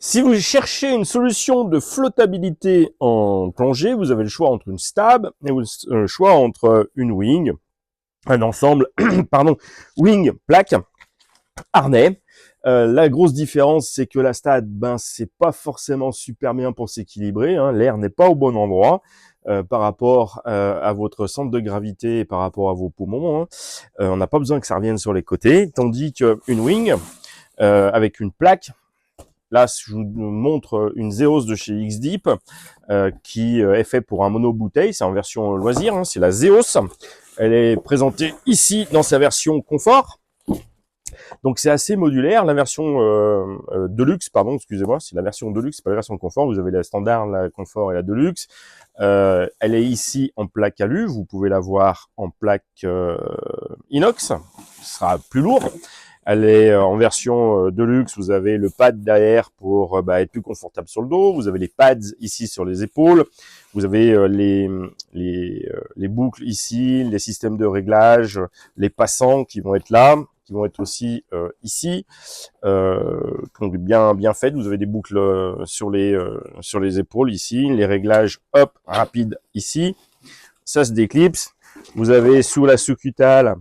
Si vous cherchez une solution de flottabilité en plongée, vous avez le choix entre une stab et le choix entre une wing, un ensemble, pardon, wing, plaque, harnais. La grosse différence, c'est que la stab, c'est pas forcément super bien pour s'équilibrer. Hein. L'air n'est pas au bon endroit par rapport à votre centre de gravité et par rapport à vos poumons. Hein. On n'a pas besoin que ça revienne sur les côtés, tandis qu'une wing avec une plaque. Là, je vous montre une Zeos de chez X-Deep qui est fait pour un mono-bouteille. C'est en version loisir, hein, c'est la Zeos. Elle est présentée ici dans sa version confort. Donc c'est assez modulaire. La version Deluxe, pardon, excusez-moi, c'est la version Deluxe, c'est pas la version confort. Vous avez la standard, la confort et la Deluxe. Elle est ici en plaque alu. Vous pouvez la voir en plaque inox. Ce sera plus lourd. Elle est en version Deluxe, vous avez le pad derrière pour être plus confortable sur le dos, vous avez les pads ici sur les épaules, vous avez les boucles ici, les systèmes de réglage, les passants qui vont être là, qui vont être aussi ici, donc bien faites, vous avez des boucles sur les épaules ici, les réglages hop, rapides ici, ça se déclipse, vous avez sous la sous-cutale,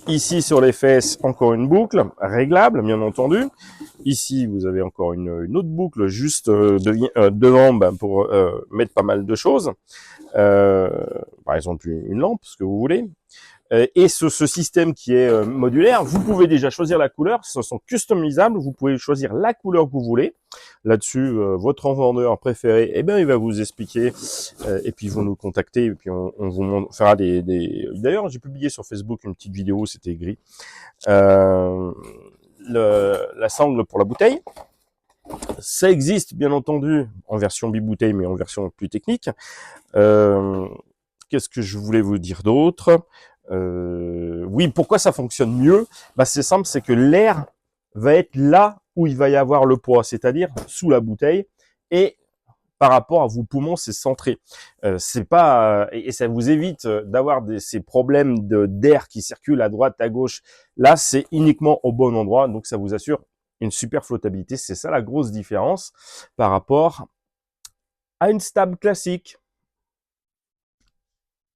ici sur les fesses, encore une boucle, réglable bien entendu. Ici, vous avez encore une autre boucle juste devant pour mettre pas mal de choses. Par exemple, une lampe, ce que vous voulez. Et ce système qui est modulaire, vous pouvez déjà choisir la couleur, ce sont customisables, vous pouvez choisir la couleur que vous voulez. Là-dessus, votre vendeur préféré, il va vous expliquer, et puis vous nous contacter, et puis on vous fera des... D'ailleurs, j'ai publié sur Facebook une petite vidéo, c'était gris. La sangle pour la bouteille. Ça existe, bien entendu, en version bibouteille, mais en version plus technique. Qu'est-ce que je voulais vous dire d'autre ? Oui, pourquoi ça fonctionne mieux ? C'est simple, c'est que l'air va être là où il va y avoir le poids, c'est-à-dire sous la bouteille, et par rapport à vos poumons, c'est centré. C'est pas et ça vous évite d'avoir ces problèmes d'air qui circulent à droite, à gauche. Là, c'est uniquement au bon endroit, donc ça vous assure une super flottabilité. C'est ça la grosse différence par rapport à une stab classique.